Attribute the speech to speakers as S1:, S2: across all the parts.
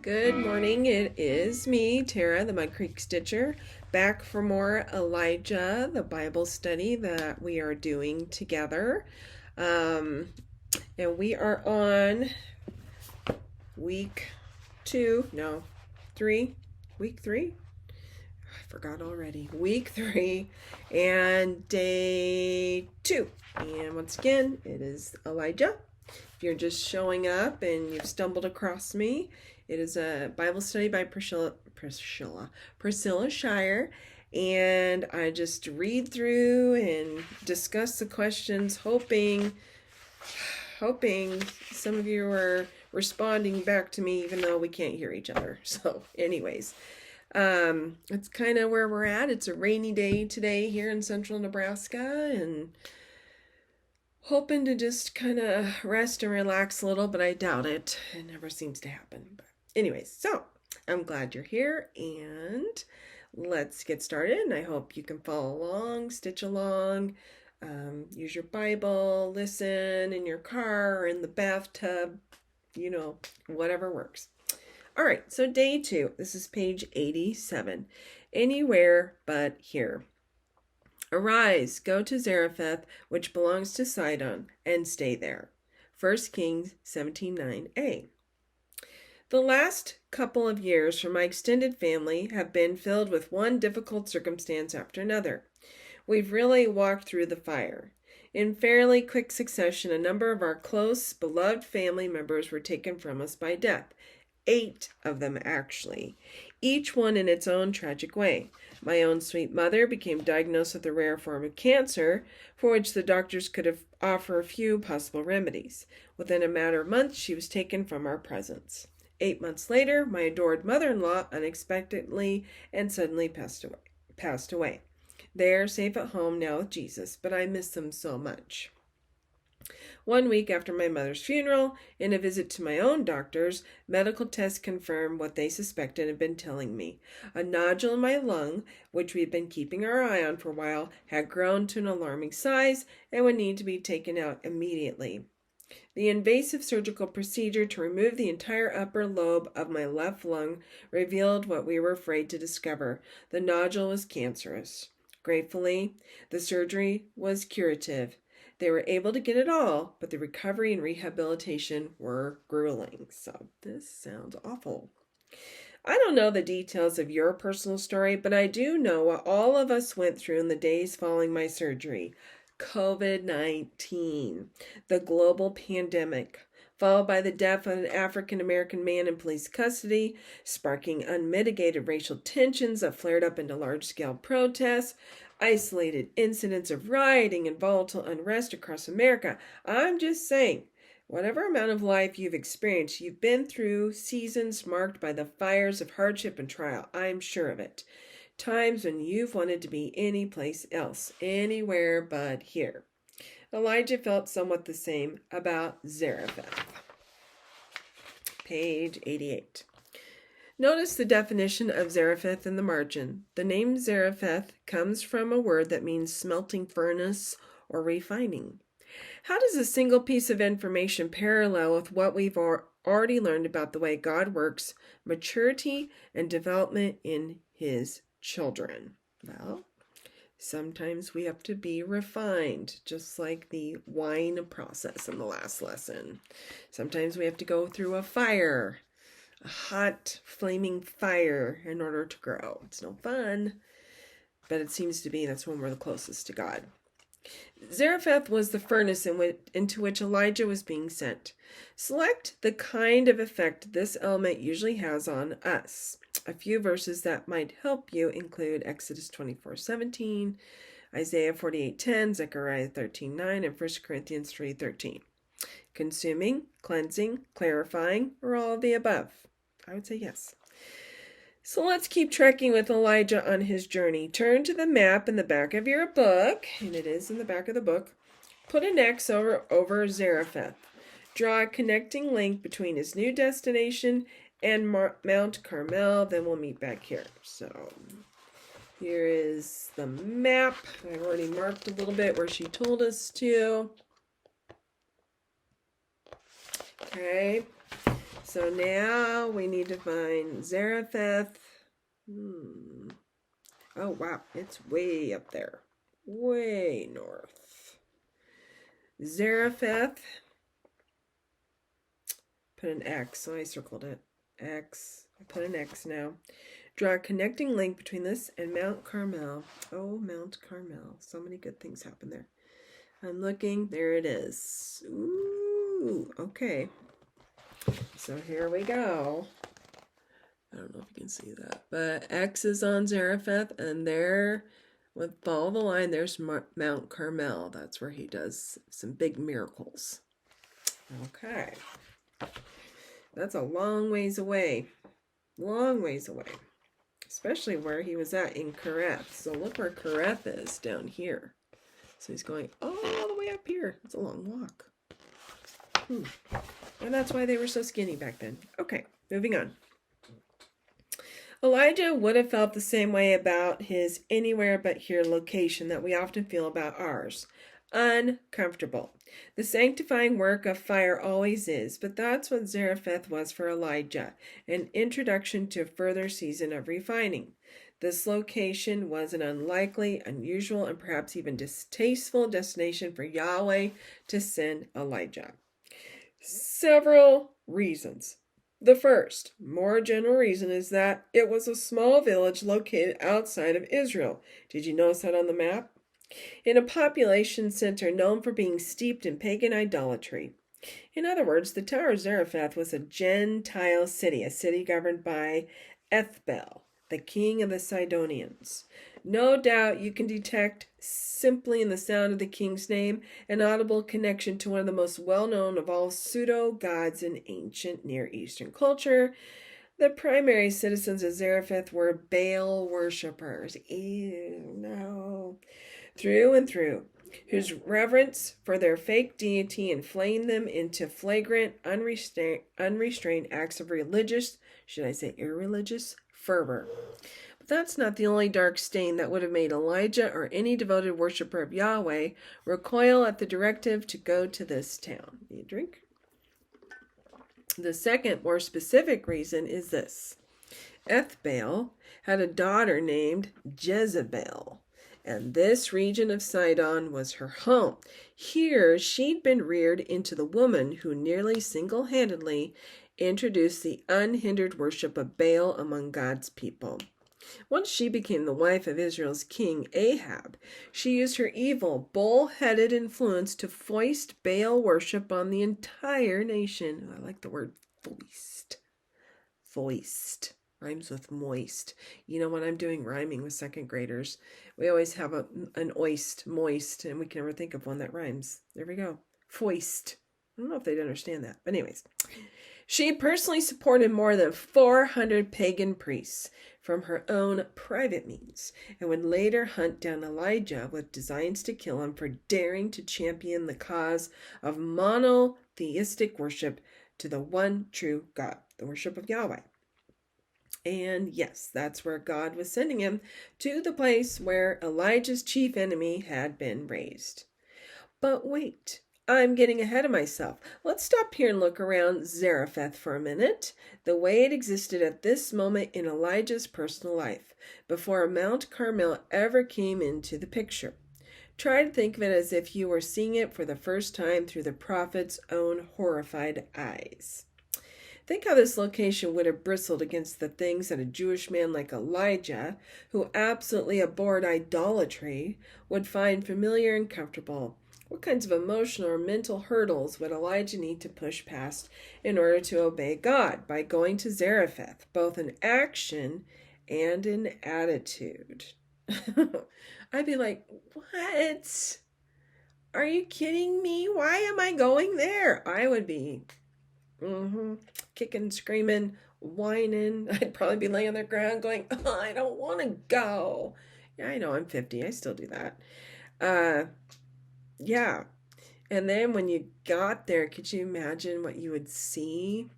S1: Good morning. It is me, Tara, the Mudcreek Stitcher, back for more Elijah, the Bible study that we are doing together. And we are on week three. I forgot already. Week 3 and day 2. And once again, it is Elijah. If you're just showing up and you've stumbled across me, it is a Bible study by Priscilla Shire, and I just read through and discuss the questions, hoping some of you are responding back to me, even though we can't hear each other. So, anyways, it's kind of where we're at. It's a rainy day today here in central Nebraska, and hoping to just kind of rest and relax a little, but I doubt it. It never seems to happen. But anyways, so I'm glad you're here, and let's get started. And I hope you can follow along, stitch along, use your Bible, listen in your car or in the bathtub, whatever works. All right, so day 2. This is page 87. Anywhere but here. Arise, go to Zarephath, which belongs to Sidon, and stay there. 1 Kings 17:9a. The last couple of years for my extended family have been filled with one difficult circumstance after another. We've really walked through the fire. In fairly quick succession, a number of our close, beloved family members were taken from us by death. 8 of them, actually, each one in its own tragic way. My own sweet mother became diagnosed with a rare form of cancer, for which the doctors could offer a few possible remedies. Within a matter of months, she was taken from our presence. 8 months later, my adored mother-in-law unexpectedly and suddenly passed away. They're safe at home now with Jesus, but I miss them so much. 1 week after my mother's funeral, in a visit to my own doctors, medical tests confirmed what they suspected and had been telling me. A nodule in my lung, which we had been keeping our eye on for a while, had grown to an alarming size and would need to be taken out immediately. The invasive surgical procedure to remove the entire upper lobe of my left lung revealed what we were afraid to discover. The nodule was cancerous. Gratefully, the surgery was curative. They were able to get it all, but the recovery and rehabilitation were grueling. So this sounds awful. I don't know the details of your personal story, but I do know what all of us went through in the days following my surgery. COVID-19, the global pandemic, followed by the death of an African-American man in police custody, sparking unmitigated racial tensions that flared up into large-scale protests, isolated incidents of rioting and volatile unrest across America. I'm just saying, whatever amount of life you've experienced, you've been through seasons marked by the fires of hardship and trial. I'm sure of it. Times when you've wanted to be any place else, anywhere but here. Elijah felt somewhat the same about Zarephath. Page 88. Notice the definition of Zarephath in the margin. The name Zarephath comes from a word that means smelting furnace or refining. How does a single piece of information parallel with what we've already learned about the way God works, maturity, and development in His children? Well, sometimes we have to be refined, just like the wine process in the last lesson. Sometimes we have to go through a fire, a hot, flaming fire, in order to grow. It's no fun, but it seems to be that's when we're the closest to God. Zarephath was the furnace into which Elijah was being sent. Select the kind of effect this element usually has on us. A few verses that might help you include Exodus 24:17, Isaiah 48:10, Zechariah 13:9, and 1 Corinthians 3:13. Consuming, cleansing, clarifying, or all of the above? I would say yes. So let's keep trekking with Elijah on his journey. Turn to the map in the back of your book, and it is in the back of the book. Put an X over Zarephath. Draw a connecting link between his new destination and Mount Carmel. Then we'll meet back here. So here is the map. I've already marked a little bit where she told us to. Okay. So now we need to find Zarephath. Oh, wow. It's way up there. Way north. Zarephath. Put an X, so I circled it. X. I put an X now. Draw a connecting link between this and Mount Carmel. Oh, Mount Carmel. So many good things happen there. I'm looking. There it is. Ooh, okay. So here we go. I don't know if you can see that. But X is on Zarephath, and there, with follow the line, there's Mount Carmel. That's where he does some big miracles. Okay. That's a long ways away. Long ways away. Especially where he was at in Kereth. So look where Kereth is down here. So he's going all the way up here. It's a long walk. And that's why they were so skinny back then. Okay, moving on. Elijah would have felt the same way about his anywhere but here location that we often feel about ours. Uncomfortable. The sanctifying work of fire always is, but that's what Zarephath was for Elijah, an introduction to a further season of refining. This location was an unlikely, unusual, and perhaps even distasteful destination for Yahweh to send Elijah. Several reasons. The first, more general reason is that it was a small village located outside of Israel. Did you notice that on the map? In a population center known for being steeped in pagan idolatry. In other words, the Tower of Zarephath was a Gentile city, a city governed by Ethbel, the king of the Sidonians. No doubt you can detect, simply in the sound of the king's name, an audible connection to one of the most well-known of all pseudo-gods in ancient Near Eastern culture. The primary citizens of Zarephath were Baal worshippers. Ew, no. Through and through, whose reverence for their fake deity inflamed them into flagrant, unrestrained acts of religious, should I say irreligious, fervor. But that's not the only dark stain that would have made Elijah or any devoted worshiper of Yahweh recoil at the directive to go to this town. Need a drink? The second, more specific reason is this. Ethbaal had a daughter named Jezebel, and this region of Sidon was her home. Here she'd been reared into the woman who nearly single-handedly introduced the unhindered worship of Baal among God's people. Once she became the wife of Israel's king Ahab, she used her evil, bull-headed influence to foist Baal worship on the entire nation. I like the word foist. Foist. Rhymes with moist. You know, when I'm doing rhyming with second graders, we always have an oist, moist, and we can never think of one that rhymes. There we go. Foist. I don't know if they'd understand that. But anyways, she personally supported more than 400 pagan priests from her own private means, and would later hunt down Elijah with designs to kill him for daring to champion the cause of monotheistic worship to the one true God, the worship of Yahweh. And yes, that's where God was sending him, to the place where Elijah's chief enemy had been raised. But wait, I'm getting ahead of myself. Let's stop here and look around Zarephath for a minute, the way it existed at this moment in Elijah's personal life, before Mount Carmel ever came into the picture. Try to think of it as if you were seeing it for the first time through the prophet's own horrified eyes. Think how this location would have bristled against the things that a Jewish man like Elijah, who absolutely abhorred idolatry, would find familiar and comfortable. What kinds of emotional or mental hurdles would Elijah need to push past in order to obey God by going to Zarephath, both in action and in attitude? I'd be like, what? Are you kidding me? Why am I going there? I would be kicking, screaming, whining. I'd probably be laying on the ground going, oh, I don't want to go. Yeah, I know, I'm 50. I still do that. Yeah. And then when you got there, could you imagine what you would see?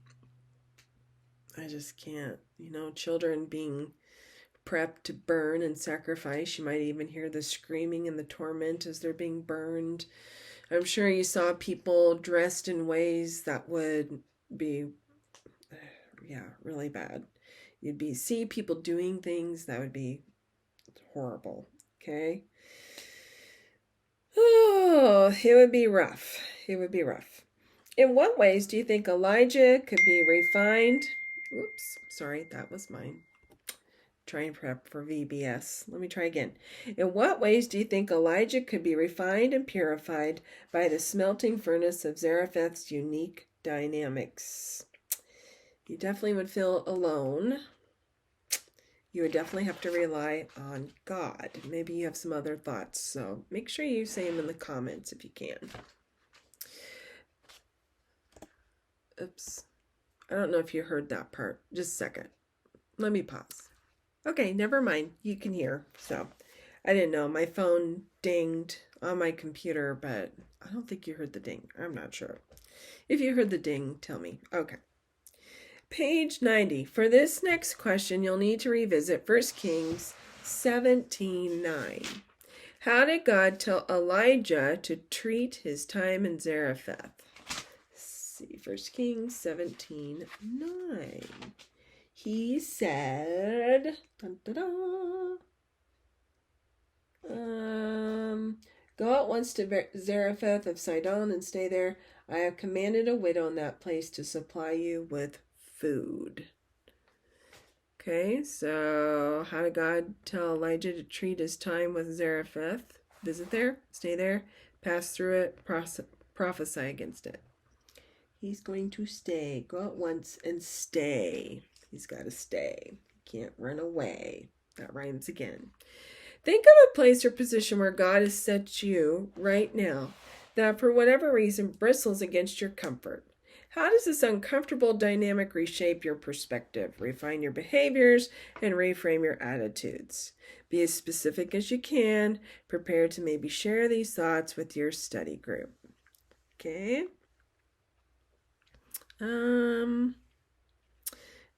S1: I just can't. You know, children being prepped to burn and sacrifice. You might even hear the screaming and the torment as they're being burned. I'm sure you saw people dressed in ways that would be Yeah, really bad. You'd be see people doing things that would be horrible. Okay. Oh, it would be rough. It would be rough. In what ways do you think Elijah could be refined? Oops, sorry, that was mine. Trying prep for VBS. Let me try again. In what ways do you think Elijah could be refined and purified by the smelting furnace of Zarephath's unique dynamics? You definitely would feel alone. You would definitely have to rely on God. Maybe you have some other thoughts, so make sure you say them in the comments if you can. Oops. I don't know if you heard that part. Just a second. Let me pause. Okay, never mind. You can hear. So, I didn't know. My phone dinged on my computer, but I don't think you heard the ding. I'm not sure. If you heard the ding, tell me. Okay. Page 90. For this next question, you'll need to revisit 1 Kings 17:9. How did God tell Elijah to treat his time in Zarephath? See, 1 Kings 17:9. He said, dun, dun, dun, go at once to Zarephath of Sidon and stay there. I have commanded a widow in that place to supply you with food. Okay, so how did God tell Elijah to treat his time with Zarephath? Visit there, stay there, pass through it, prophesy against it. He's going to stay. Go at once and stay. He's got to stay. He can't run away. That rhymes again. Think of a place or position where God has set you right now that for whatever reason bristles against your comfort. How does this uncomfortable dynamic reshape your perspective, refine your behaviors, and reframe your attitudes? Be as specific as you can. Prepare to maybe share these thoughts with your study group. Okay?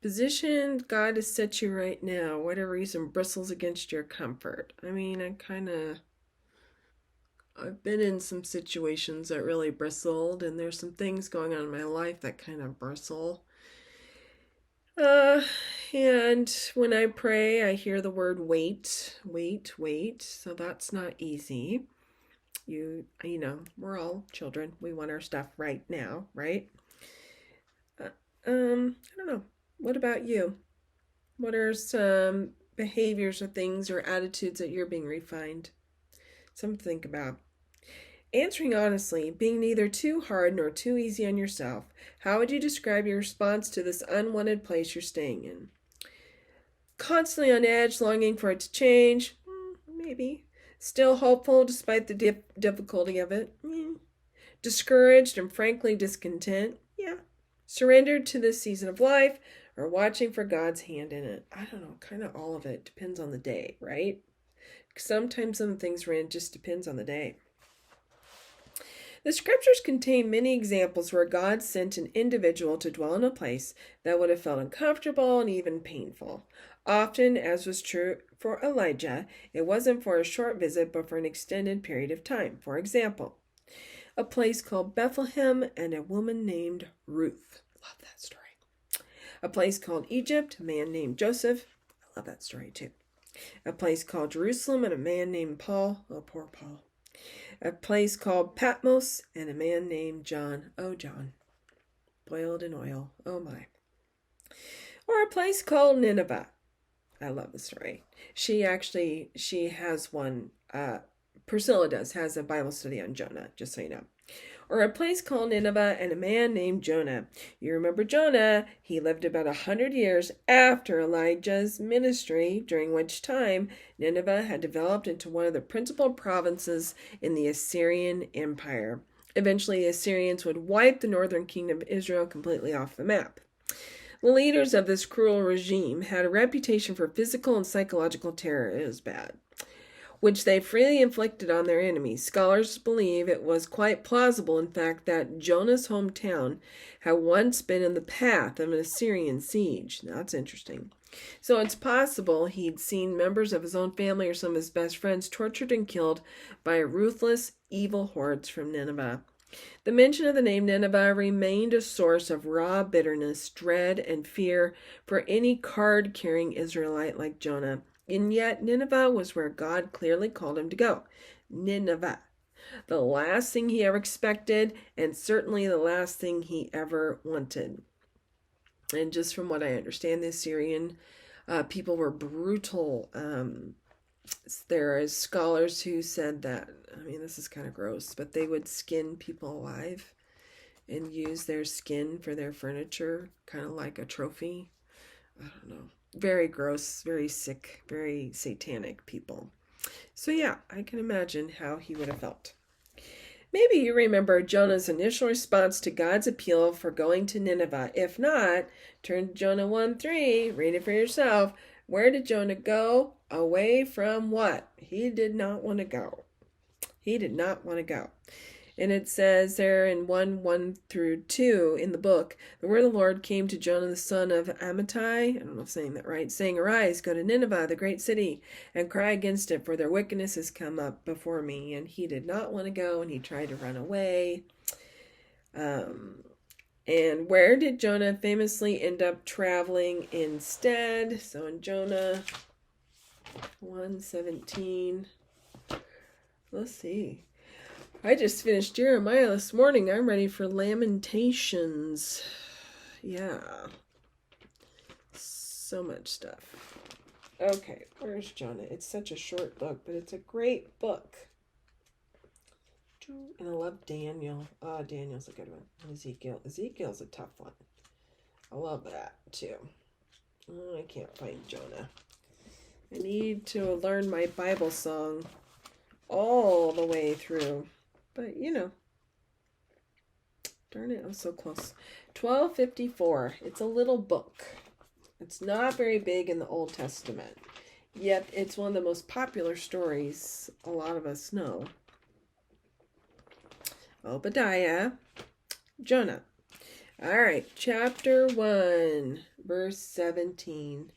S1: Position God has set you right now, whatever reason bristles against your comfort. I mean, I've been in some situations that really bristled, and there's some things going on in my life that kind of bristle. And when I pray, I hear the word wait, wait, wait. So that's not easy. You know, we're all children. We want our stuff right now, right? I don't know. What about you? What are some behaviors or things or attitudes that you're being refined? Something to think about. Answering honestly, being neither too hard nor too easy on yourself, how would you describe your response to this unwanted place you're staying in? Constantly on edge, longing for it to change? Maybe. Still hopeful despite the difficulty of it? Discouraged and frankly discontent? Yeah. Surrendered to this season of life, or watching for God's hand in it? I don't know, kind of all of it. Depends on the day, right? Sometimes some things just depends on the day. The scriptures contain many examples where God sent an individual to dwell in a place that would have felt uncomfortable and even painful. Often, as was true for Elijah, it wasn't for a short visit but for an extended period of time. For example, a place called Bethlehem and a woman named Ruth. Love that story. A place called Egypt, a man named Joseph. I love that story too. A place called Jerusalem and a man named Paul. Oh, poor Paul. A place called Patmos and a man named John. Oh, John. Boiled in oil. Oh, my. Or a place called Nineveh. I love the story. She has one. Priscilla has a Bible study on Jonah, just so you know. Or a place called Nineveh and a man named Jonah. You remember Jonah? He lived about 100 years after Elijah's ministry, during which time Nineveh had developed into one of the principal provinces in the Assyrian Empire. Eventually, the Assyrians would wipe the northern kingdom of Israel completely off the map. The leaders of this cruel regime had a reputation for physical and psychological terror. It was bad, which they freely inflicted on their enemies. Scholars believe it was quite plausible, in fact, that Jonah's hometown had once been in the path of an Assyrian siege. That's interesting. So it's possible he'd seen members of his own family or some of his best friends tortured and killed by ruthless, evil hordes from Nineveh. The mention of the name Nineveh remained a source of raw bitterness, dread, and fear for any card-carrying Israelite like Jonah. And yet Nineveh was where God clearly called him to go. Nineveh. The last thing he ever expected, and certainly the last thing he ever wanted. And just from what I understand, the Assyrian people were brutal. There is scholars who said that, I mean, this is kind of gross, but they would skin people alive and use their skin for their furniture, kind of like a trophy. I don't know. Very gross, very sick, very satanic people. So yeah, I can imagine how he would have felt. Maybe you remember Jonah's initial response to God's appeal for going to Nineveh. If not, turn to Jonah 1:3, read it for yourself. Where did Jonah go? Away from what? He did not want to go. He did not want to go. And it says there in 1:1-2 in the book, the word of the Lord came to Jonah the son of Amittai, I don't know if I'm saying that right, saying, Arise, go to Nineveh, the great city, and cry against it, for their wickedness has come up before me. And he did not want to go, and he tried to run away. And where did Jonah famously end up traveling instead? So in Jonah 1:17, let's see. I just finished Jeremiah this morning. I'm ready for Lamentations. Yeah. So much stuff. Okay, where's Jonah? It's such a short book, but it's a great book. And I love Daniel. Oh, Daniel's a good one. Ezekiel. Ezekiel's a tough one. I love that, too. Oh, I can't find Jonah. I need to learn my Bible song all the way through. But, you know, darn it, I was so close. 1254. It's a little book. It's not very big in the Old Testament. Yet it's one of the most popular stories a lot of us know. Obadiah, Jonah. All right, chapter 1, verse 17.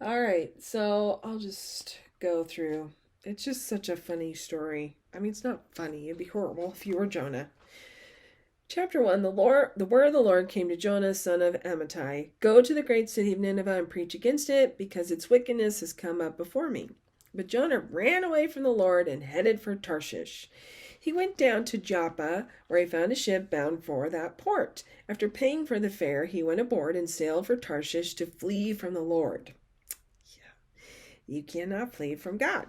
S1: All right, so I'll just go through. It's just such a funny story. I mean, it's not funny. It'd be horrible if you were Jonah. Chapter 1, the word of the Lord came to Jonah, son of Amittai. Go to the great city of Nineveh and preach against it, because its wickedness has come up before me. But Jonah ran away from the Lord and headed for Tarshish. He went down to Joppa, where he found a ship bound for that port. After paying for the fare, he went aboard and sailed for Tarshish to flee from the Lord. Yeah, you cannot flee from God.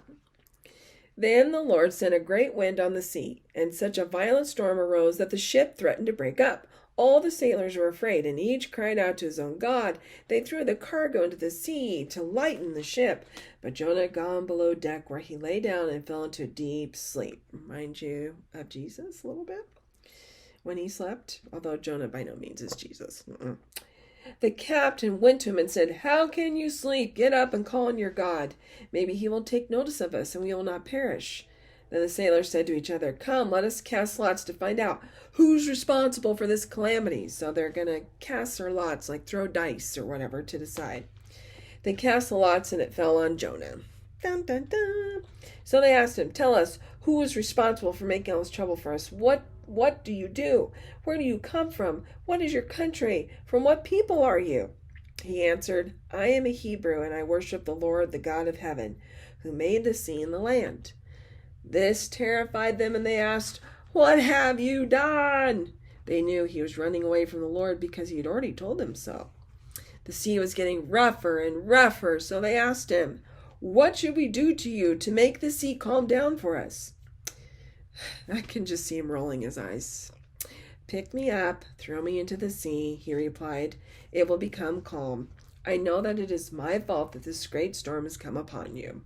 S1: Then the Lord sent a great wind on the sea, and such a violent storm arose that the ship threatened to break up. All the sailors were afraid, and each cried out to his own God. They threw the cargo into the sea to lighten the ship. But Jonah had gone below deck, where he lay down and fell into a deep sleep. Remind you of Jesus a little bit? When he slept, although Jonah by no means is Jesus. The captain went to him and said, How can you sleep? Get up and call on your God. Maybe he will take notice of us, and we will not perish. Then the sailors said to each other, Come, let us cast lots to find out who's responsible for this calamity. So they're going to cast their lots, like throw dice or whatever, to decide. They cast the lots, and it fell on Jonah. Dun, dun, dun. So they asked him, Tell us, who was responsible for making all this trouble for us? What do you do? Where do you come from? What is your country? From what people are you? He answered, I am a Hebrew, and I worship the Lord, the God of heaven, who made the sea and the land. This terrified them, and they asked, What have you done? They knew he was running away from the Lord because he had already told them so. The sea was getting rougher and rougher, so they asked him, What should we do to you to make the sea calm down for us? I can just see him rolling his eyes. Pick me up, throw me into the sea, he replied. It will become calm. I know that it is my fault that this great storm has come upon you.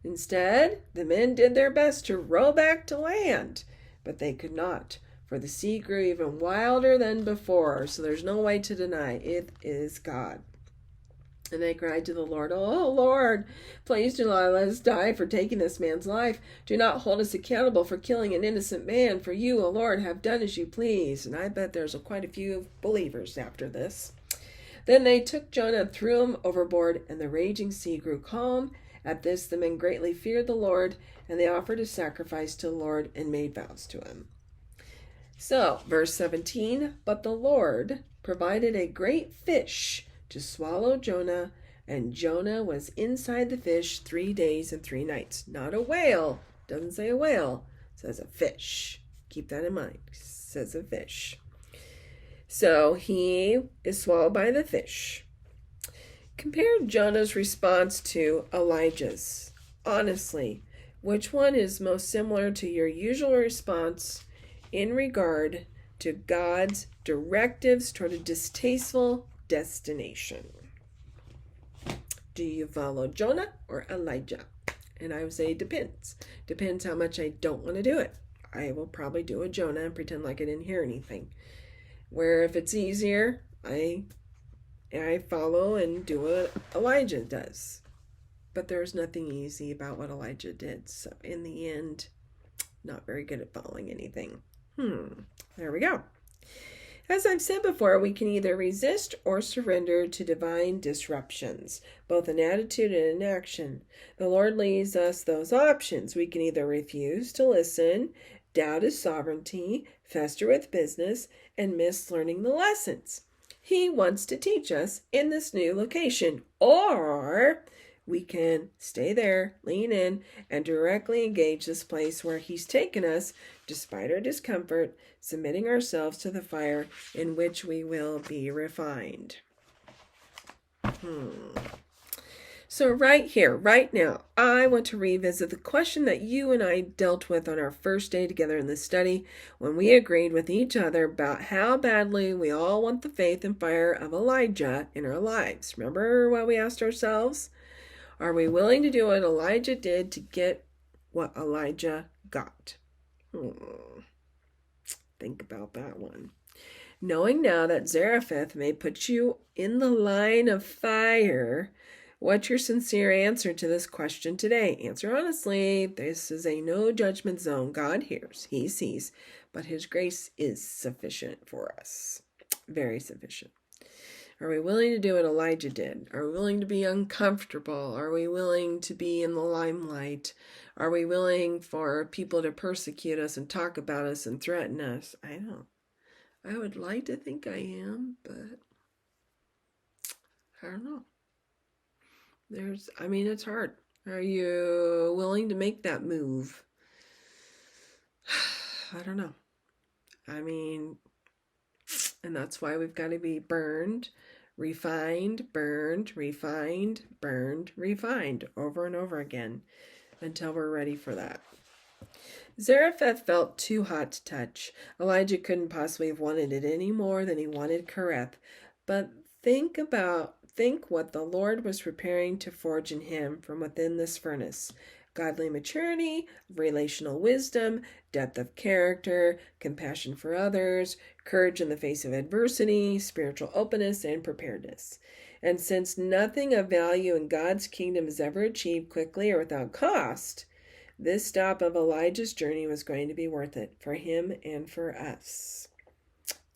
S1: Instead, the men did their best to row back to land, but they could not, for the sea grew even wilder than before, so there's no way to deny it is God. And they cried to the Lord, Oh, Lord, please do not let us die for taking this man's life. Do not hold us accountable for killing an innocent man, for you, O Lord, have done as you please. And I bet there's quite a few believers after this. Then they took Jonah and threw him overboard, and the raging sea grew calm, At this, the men greatly feared the Lord, and they offered a sacrifice to the Lord and made vows to him. So, verse 17, but the Lord provided a great fish to swallow Jonah, and Jonah was inside the fish 3 days and 3 nights. Not a whale. Doesn't say a whale. It says a fish. Keep that in mind. It says a fish. So he is swallowed by the fish. Compare Jonah's response to Elijah's. Honestly, which one is most similar to your usual response in regard to God's directives toward a distasteful destination? Do you follow Jonah or Elijah? And I would say it depends. Depends how much I don't want to do it. I will probably do a Jonah and pretend like I didn't hear anything. Where if it's easier, I follow and do what Elijah does. But there's nothing easy about what Elijah did. So in the end, not very good at following anything. There we go. As I've said before, we can either resist or surrender to divine disruptions, both in attitude and in action. The Lord leaves us those options. We can either refuse to listen, doubt his sovereignty, fester with business, and miss learning the lessons he wants to teach us in this new location. Or we can stay there, lean in, and directly engage this place where he's taken us, despite our discomfort, submitting ourselves to the fire in which we will be refined. So right here, right now, I want to revisit the question that you and I dealt with on our first day together in this study, when we agreed with each other about how badly we all want the faith and fire of Elijah in our lives. Remember what we asked ourselves? Are we willing to do what Elijah did to get what Elijah got? Think about that one. Knowing now that Zarephath may put you in the line of fire, what's your sincere answer to this question today? Answer honestly. This is a no judgment zone. God hears, he sees, but his grace is sufficient for us. Very sufficient. Are we willing to do what Elijah did? Are we willing to be uncomfortable? Are we willing to be in the limelight? Are we willing for people to persecute us and talk about us and threaten us? I would like to think I am, but I don't know. It's hard. Are you willing to make that move? I don't know. And that's why we've got to be burned, refined, burned, refined, burned, refined over and over again until we're ready for that. Zarephath felt too hot to touch. Elijah couldn't possibly have wanted it any more than he wanted Kereth. But think what the Lord was preparing to forge in him from within this furnace. Godly maturity, relational wisdom, depth of character, compassion for others, courage in the face of adversity, spiritual openness, and preparedness. And since nothing of value in God's kingdom is ever achieved quickly or without cost, this stop of Elijah's journey was going to be worth it for him and for us.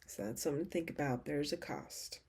S1: So that's something to think about. There's a cost.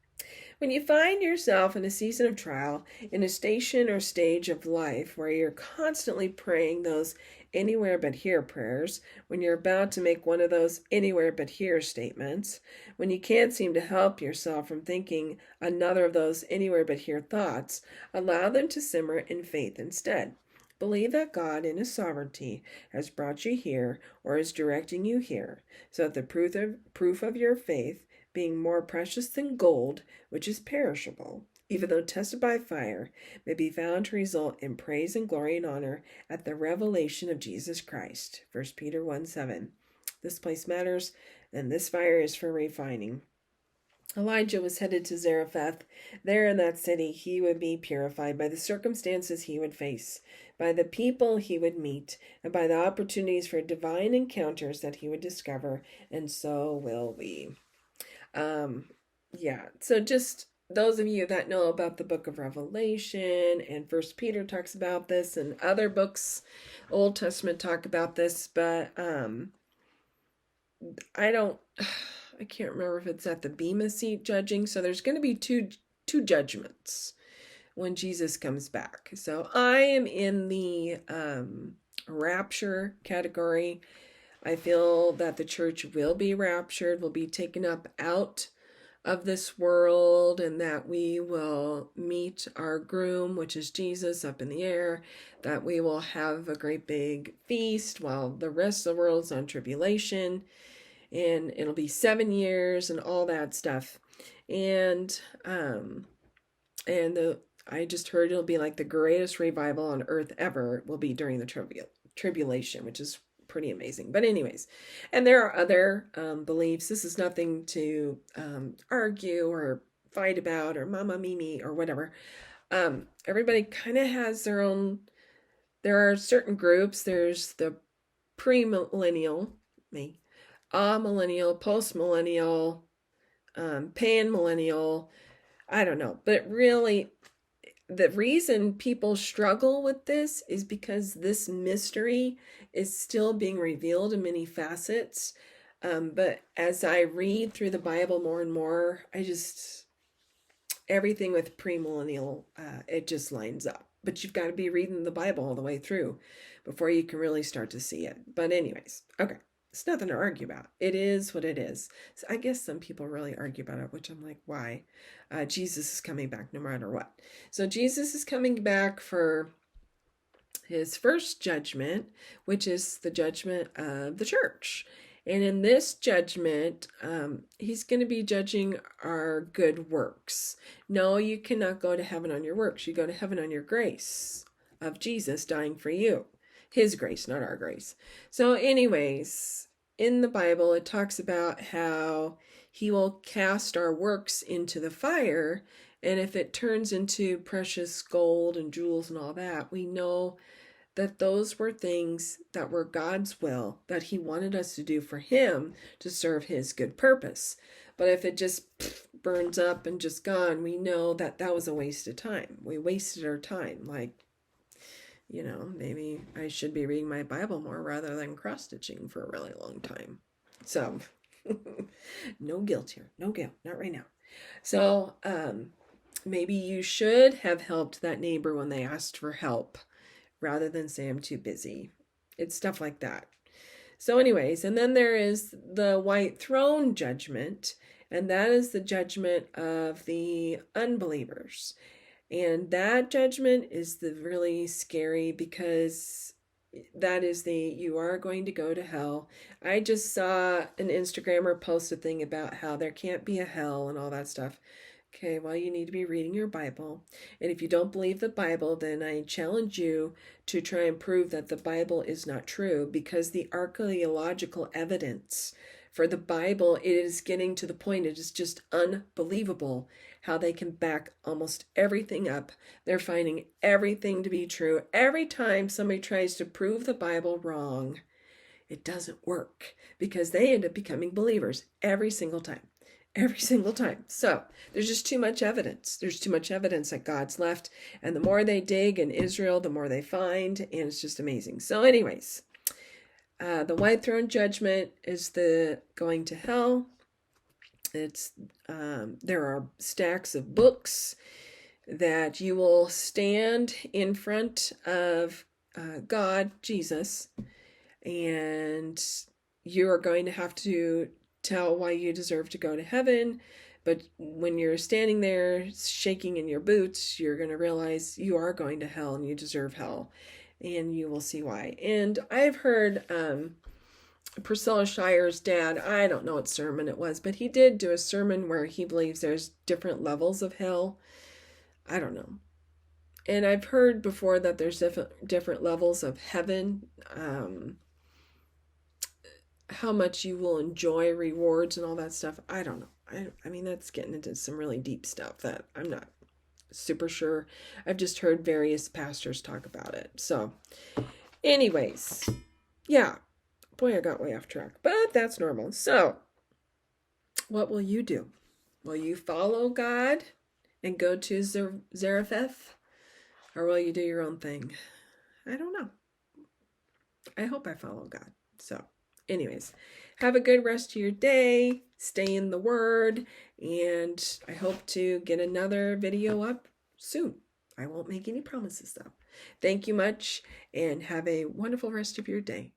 S1: When you find yourself in a season of trial, in a station or stage of life where you're constantly praying those anywhere but here prayers, when you're about to make one of those anywhere but here statements, when you can't seem to help yourself from thinking another of those anywhere but here thoughts, allow them to simmer in faith instead. Believe that God in his sovereignty has brought you here or is directing you here, so that the proof of your faith, being more precious than gold, which is perishable, even though tested by fire, may be found to result in praise and glory and honor at the revelation of Jesus Christ. 1 Peter 1:7. This place matters, and this fire is for refining. Elijah was headed to Zarephath. There in that city, he would be purified by the circumstances he would face, by the people he would meet, and by the opportunities for divine encounters that he would discover, and so will we. So just those of you that know about the book of Revelation and First Peter talks about this, and other books, Old Testament talk about this, but I can't remember if it's at the Bema seat judging. So there's going to be two judgments. when Jesus comes back. So I am in the rapture category. I feel that the church will be raptured, will be taken up out of this world, and that we will meet our groom, which is Jesus, up in the air, that we will have a great big feast while the rest of the world's on tribulation, and it'll be 7 years and all that stuff. And I just heard it'll be like the greatest revival on earth ever will be during the tribulation, which is pretty amazing. But anyways, and there are other beliefs. This is nothing to argue or fight about or mama mimi or whatever. Everybody kind of has their own. There are certain groups. There's the pre-millennial, me, millennial, post-millennial, pan-millennial. I don't know, but really, the reason people struggle with this is because this mystery is still being revealed in many facets. But as I read through the Bible more and more, everything with premillennial, it just lines up. But you've got to be reading the Bible all the way through before you can really start to see it. But anyways, okay. It's nothing to argue about. It is what it is. So I guess some people really argue about it, which I'm like, why? Jesus is coming back no matter what. So Jesus is coming back for his first judgment, which is the judgment of the church. And in this judgment, he's going to be judging our good works. No, you cannot go to heaven on your works. You go to heaven on your grace of Jesus dying for you. His grace, not our grace. So anyways, in the Bible, it talks about how he will cast our works into the fire. And if it turns into precious gold and jewels and all that, we know that those were things that were God's will, that he wanted us to do for him to serve his good purpose. But if it just burns up and just gone, we know that that was a waste of time. We wasted our time. Like, maybe I should be reading my Bible more rather than cross-stitching for a really long time. So, no guilt here. No guilt. Not right now. So, maybe you should have helped that neighbor when they asked for help rather than say I'm too busy. It's stuff like that. So anyways, and then there is the white throne judgment, and that is the judgment of the unbelievers. And that judgment is the really scary, because that is you are going to go to hell. I just saw an Instagrammer post a thing about how there can't be a hell and all that stuff. Okay, well, you need to be reading your Bible. And if you don't believe the Bible, then I challenge you to try and prove that the Bible is not true, because the archaeological evidence for the Bible, it is getting to the point, it is just unbelievable how they can back almost everything up. They're finding everything to be true. Every time somebody tries to prove the Bible wrong, it doesn't work, because they end up becoming believers every single time. Every single time. So there's just too much evidence. There's too much evidence that God's left. And the more they dig in Israel, the more they find. And it's just amazing. So anyways, the white throne judgment is the going to hell. It's there are stacks of books that you will stand in front of God, Jesus, and you are going to have to tell why you deserve to go to heaven. But when you're standing there shaking in your boots, you're going to realize you are going to hell and you deserve hell, and you will see why. And I've heard Priscilla Shire's dad, I don't know what sermon it was, but he did do a sermon where he believes there's different levels of hell. I don't know. And I've heard before that there's different levels of heaven. How much you will enjoy rewards and all that stuff, I don't know. I mean, that's getting into some really deep stuff that I'm not super sure. I've just heard various pastors talk about it. So anyways, yeah. Boy, I got way off track, but that's normal. So what will you do? Will you follow God and go to Zarephath? Or will you do your own thing? I don't know. I hope I follow God. So anyways, have a good rest of your day. Stay in the Word. And I hope to get another video up soon. I won't make any promises though. Thank you much and have a wonderful rest of your day.